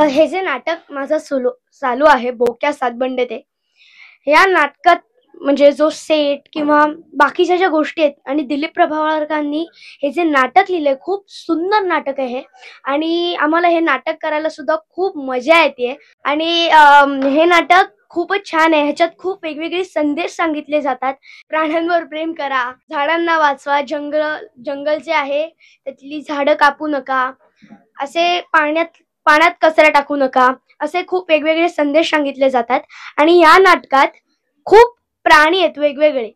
हे जे नाटक माझं चालू आहे बोक्या सातबंडे ते, या नाटकात म्हणजे जो सेट किंवा बाकीच्या ज्या गोष्टी आहेत आणि दिलीप प्रभावळकरांनी हे जे नाटक लिहिलंय खूप सुंदर नाटक आहे आणि आम्हाला हे नाटक करायला सुद्धा खूप मजा येते आणि हे नाटक खूपच छान आहे। ह्याच्यात खूप वेगवेगळे संदेश सांगितले जातात। प्राण्यांवर प्रेम करा, झाडांना वाचवा, जंगल जे आहे त्यातली झाडं कापू नका, असे पाण्यात कचरा टाकू नका, असे खूप वेगवेगळे संदेश सांगितले जातात। आणि या नाटकात खूप प्राणी आहेत वेगवेगळे,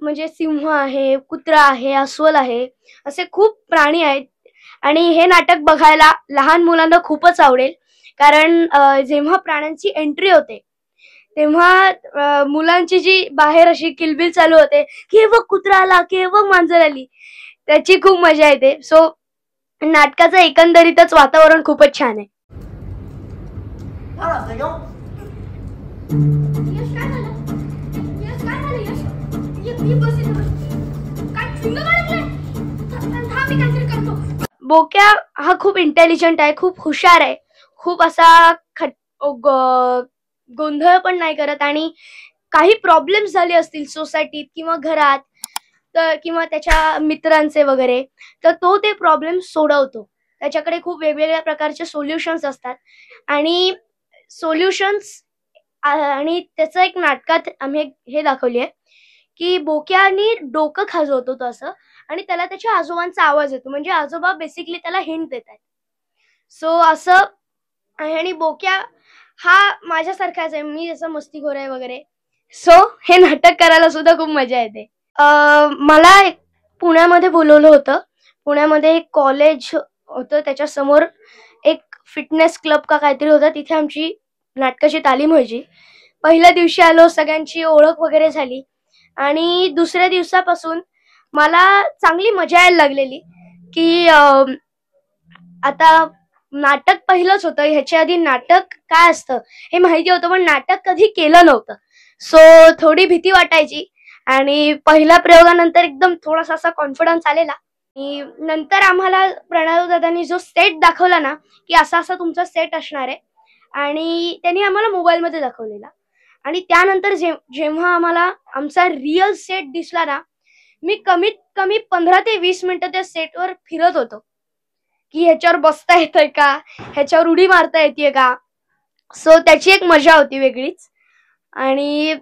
म्हणजे सिंह आहे, कुत्रा आहे, अस्वल आहे, असे खूप प्राणी आहेत आणि हे नाटक बघायला लहान मुलांना खूपच आवडेल। कारण जेव्हा प्राण्यांची एंट्री होते तेव्हा मुलांची जी बाहेर अशी किलबिल चालू होते की हे बघ कुत्रा आला, की हे बघ मांजर आली, त्याची खूप मजा येते। सो नाटकाचं एकंदरीतच वातावरण खूपच छान आहे। बोक्या हा खूप इंटेलिजंट आहे, खूप हुशार आहे, खूप असा गोंधळ पण नाही करत आणि काही प्रॉब्लेम्स झाले असतील सोसायटीत किंवा घरात तर किंवा त्याच्या मित्रांचे वगैरे, तर तो ते प्रॉब्लेम सोडवतो। त्याच्याकडे खूप वेगवेगळ्या प्रकारचे सोल्युशन्स असतात आणि त्याचं एक नाटकात आम्ही हे दाखवली आहे की बोक्यानी डोकं खाजवतो तो असं आणि त्याला त्याच्या आजोबांचा आवाज येतो, म्हणजे आजोबा बेसिकली त्याला हिंट देत आहेत। सो असं आहे आणि बोक्या हा माझ्यासारखाच आहे, मी जसं मस्तीखोर आहे वगैरे। सो हे नाटक करायला सुद्धा खूप मजा येते। मला पुण्यामध्ये बोलवलं होतं। पुण्यामध्ये एक कॉलेज होतं, त्याच्या समोर एक फिटनेस क्लब का काहीतरी होता, तिथे आमची नाटकाची तालीम व्हायची। पहिल्या दिवशी आलो, सगळ्यांची ओळख वगैरे झाली आणि दुसऱ्या दिवसापासून मला चांगली मजा यायला लागलेली की आता नाटक पहिलंच होतं, ह्याच्या आधी नाटक काय असतं हे माहिती होतं पण नाटक कधी केलं नव्हतं। सो थोडी भीती वाटायची आणि पहिल्या प्रयोगानंतर एकदम थोडासा असा कॉन्फिडन्स आलेला आणि नंतर आम्हाला प्रणव दादांनी जो सेट दाखवला ना की असा असा तुमचा सेट असणार आहे आणि त्यांनी आम्हाला मोबाईलमध्ये दाखवलेला आणि त्यानंतर जेव्हा आम्हाला आमचा रिअल सेट दिसला ना, मी कमीत कमी 15 ते 20 मिनिटं त्या सेटवर फिरत होतो की ह्याच्यावर बसता येतंय का, ह्याच्यावर उडी मारता येते का। सो त्याची एक मजा होती वेगळीच आणि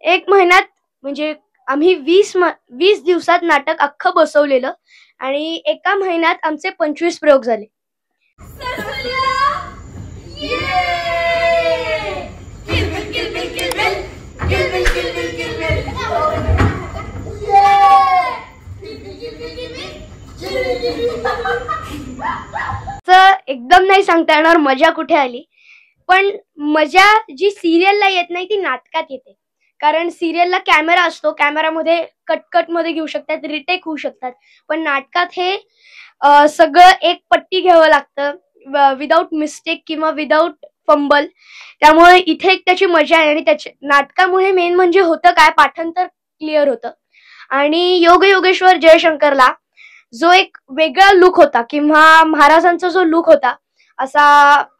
एक महिन्यात म्हणजे आम्ही 20 दिवसात नाटक अख्खं बसवलेलं आणि एका महिन्यात आमचे 25 प्रयोग झाले। एकदम नाही सांगता येणार मजा कुठे आली, पण मजा जी सिरियलला येत नाही ती नाटकात येते। कारण सिरियलला कॅमेरा असतो, कॅमेरामध्ये कट मध्ये घेऊ शकतात, रिटेक होऊ शकतात, पण नाटकात हे सगळं एक पट्टी घ्यावं लागतं विदाउट मिस्टेक किंवा विदाउट फंबल। त्यामुळे इथे एक त्याची मजा आहे आणि त्याच्या नाटकामुळे मेन म्हणजे होतं काय, पाठांतर क्लिअर होतं आणि योगेश्वर जयशंकरला जो एक वेगळा लुक होता किंवा महाराजांचा जो लुक होता असा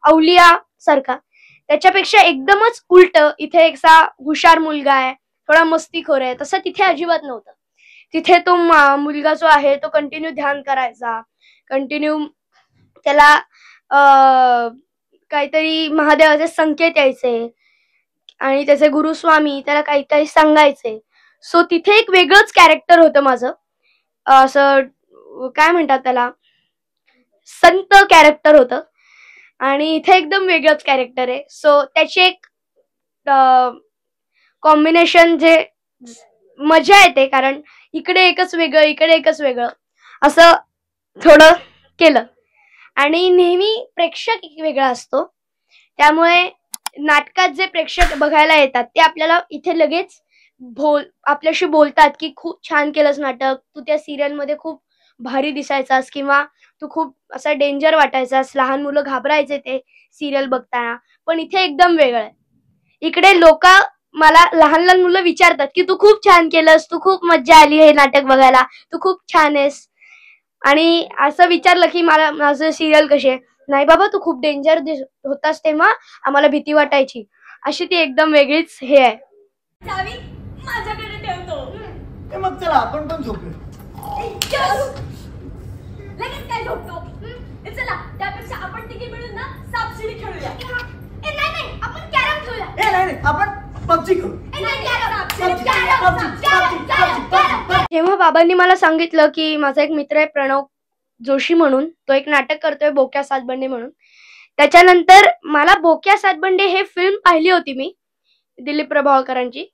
अवलिया सारखा, त्याच्यापेक्षा एकदमच उलट इथे एक हुशार मुलगा आहे, थोडा मस्तीखोर आहे, तसं तिथे अजिबात नव्हतं। तिथे तो मुलगा जो आहे तो कंटिन्यू ध्यान करायचा, कंटिन्यू त्याला काहीतरी महादेवाचे संकेत यायचे आणि त्याचे गुरुस्वामी त्याला काही काही सांगायचे। सो तिथे एक वेगळंच कॅरेक्टर होतं माझं, असं काय म्हणतात त्याला, संत कॅरेक्टर होतं आणि इथे एकदम वेगळंच कॅरेक्टर आहे। सो त्याची एक कॉम्बिनेशन जे मजा येते, कारण इकडे एकच वेगळं इकडे एकच वेगळं असं थोडं केलं आणि नेहमी प्रेक्षक वेगळा असतो, त्यामुळे नाटकात जे प्रेक्षक बघायला येतात ते आपल्याला इथे लगेच आपल्याशी बोलतात की खूप छान केलंस नाटक, तू त्या सिरियल मध्ये खूप भारी दिसायचास किंवा तू खूप असा डेंजर वाटायचास, लहान मुलं घाबरायचे ते सिरियल बघताना, पण इथे एकदम वेगळं आहे। इकडे लोक मला लहान मुलं विचारतात की तू खूप छान केलंस, तू खूप मज्जा आली हे नाटक बघायला, तू खूप छान आहेस, आणि असं विचारलं की माझं सिरियल कशी आहे, नाही बाबा तू खूप डेंजर होतास तेव्हा आम्हाला भीती वाटायची, अशी ती एकदम वेगळीच हे आहे. चावी माझ्याकडे ठेवतो. मग चला आपण पण झोपूया. लगेच काय झोपतो? चला त्यापेक्षा आपण तिघे मिळून ना सापशिडी खेळूया. नाही आपण कॅरम खेळूया. नाही आपण पबजी खेळू. जेव्हा बाबांनी मला सांगितलं की माझा एक मित्र आहे प्रणव जोशी म्हणून, तो एक नाटक करतोय बोक्या सातबंडे म्हणून, त्याच्यानंतर मला बोक्या सातबंडे हे फिल्म पाहिली होती मी दिलीप प्रभावळकरांची,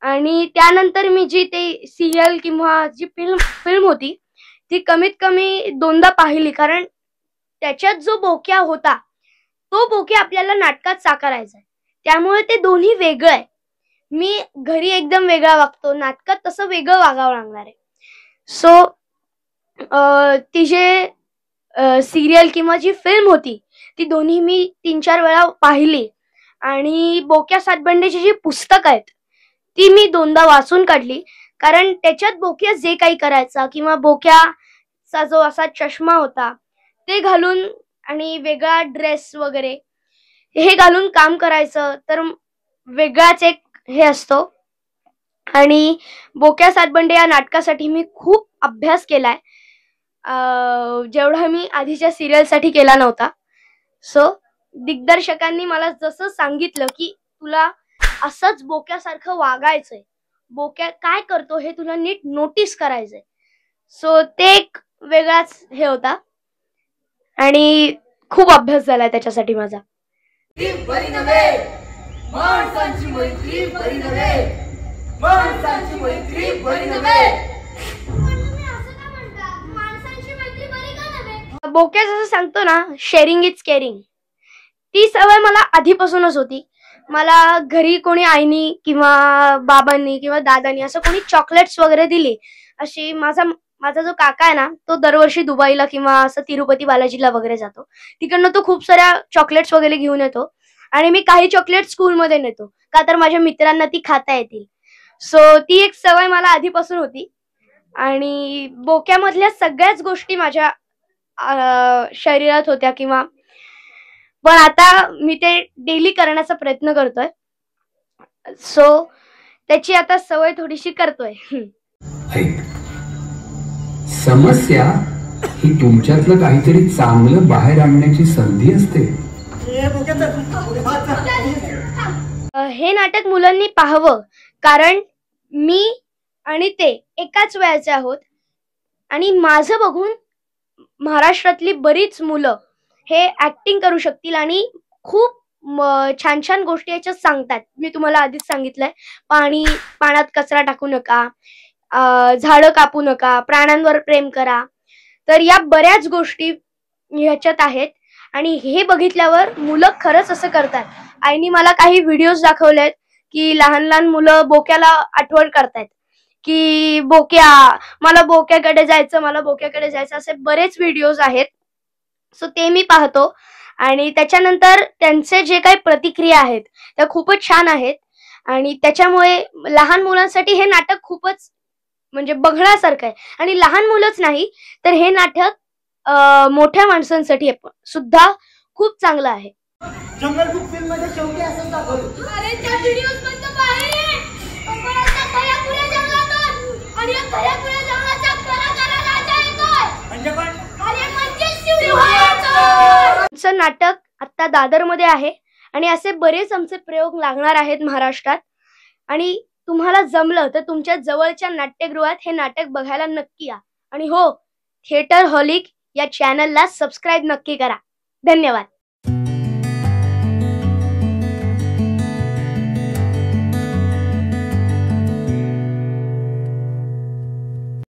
आणि त्यानंतर मी जी ते सिरियल किंवा जी फिल्म होती ती कमीत कमी 2दा पाहिली, कारण त्याच्यात जो बोक्या होता तो बोक्या आपल्याला नाटकात साकारायचा आहे. त्यामुळे ते दोन्ही वेगळं आहे. मी घरी एकदम वेगळा वागतो, नाटकात तसं वेगळं वागावं लागणार आहे. सो ती जे सिरियल किंवा जी फिल्म होती ती दोन्ही मी 3-4 वेळा पाहिली, आणि बोक्या सातबंडेची जी पुस्तक आहेत ती मी 2दा वाचून काढली, कारण त्याच्यात बोक्या जे काही करायचा किंवा बोक्याचा जो असा चष्मा होता ते घालून आणि वेगळा ड्रेस वगैरे हे घालून काम करायचं तर वेगळाच एक हे असतो. आणि बोक्या सातबंडे या नाटकासाठी मी खूप अभ्यास केलाय, जेवढा मी आधीच्या सिरियलसाठी केला नव्हता. सो दिग्दर्शकांनी मला जसं सांगितलं की तुला असंच बोक्यासारखं वागायचंय, बोक्या काय करतो हे तुला नीट नोटीस करायचंय. सो ते एक वेगळाच हे होता आणि खूप अभ्यास झालाय त्याच्यासाठी माझा. माणसांची मैत्री बरी नव्हे, माणसांची मैत्री बरी नव्हे. बोक्या जसं सांगतो ना, शेअरिंग इज केअरिंग, ती सवय मला आधीपासूनच होती. मला घरी कोणी आईनी किंवा बाबांनी किंवा दादांनी असं कोणी चॉकलेट्स वगैरे दिली, अशी माझा जो काका आहे ना तो दरवर्षी दुबईला किंवा असं तिरुपती बालाजीला वगैरे जातो, तिकडनं तो खूप साऱ्या चॉकलेट्स वगैरे घेऊन येतो, आणि मी काही चॉकलेट स्कूलमध्ये नेतो का तर माझ्या मित्रांना ती खाता येतील. सो ती एक सवय मला आधीपासून होती, आणि बोक्यामधल्या सगळ्याच गोष्टी माझ्या शरीरात होत्या किंवा, पण आता मी ते डेली करण्याचा प्रयत्न करतोय. सो त्याची आता सवय थोडीशी करतोय. समस्या ही तुमच्यातलं काहीतरी चांगलं बाहेर आणण्याची संधी असते. हे नाटक मुलांनी पाहावं, कारण मी आणि ते एकाच वयाचे आहोत, आणि माझं बघून महाराष्ट्रातली बरीच मुलं हे ऍक्टिंग करू शकतील आणि खूप छान छान गोष्टी याच्यात सांगतात. मी तुम्हाला आधीच सांगितलंय, पाण्यात कचरा टाकू नका, झाडं कापू नका, प्राण्यांवर प्रेम करा, तर या बऱ्याच गोष्टी ह्याच्यात आहेत, आणि हे बघितल्यावर मुलं खरंच असं करतात. आईनी मला काही व्हिडिओज दाखवलेत की लहान लहान मुलं बोक्याला आठवण करतायत की मला बोक्याकडे जायचं, असे बरेच व्हिडिओज आहेत. सो ते मी पाहतो, आणि त्याच्यानंतर त्यांचे जे काही प्रतिक्रिया आहेत त्या खूपच छान आहेत, आणि त्याच्यामुळे लहान मुलांसाठी हे नाटक खूपच म्हणजे बघण्यासारखं आहे. आणि लहान मुलंच नाही तर हे नाटक मोठ्या माणसांसाठी सुद्धा खूप चांगलं आहे. जंगल बुक फिल्म मध्ये शेवटी असंच दाखवलं. अरे त्या व्हिडिओज मध्ये बाहेर आहे, पण आता खऱ्याखुऱ्या जंगलात, आणि या खऱ्याखुऱ्या जंगलाचा कलाकार राजा येतोय. म्हणजे पण अरे म्हणजे सिंह येतोय. आमचं नाटक आता दादरमध्ये आहे, आणि असे बरेच आमचे प्रयोग लागणार आहेत महाराष्ट्रात, आणि तुम्हाला जमलं तर तुमच्या जवळच्या नाट्यगृहात हे नाटक बघायला नक्की या. आणि हो, थिएटर हॉलिक या चॅनलला सबस्क्राईब नक्की करा. धन्यवाद.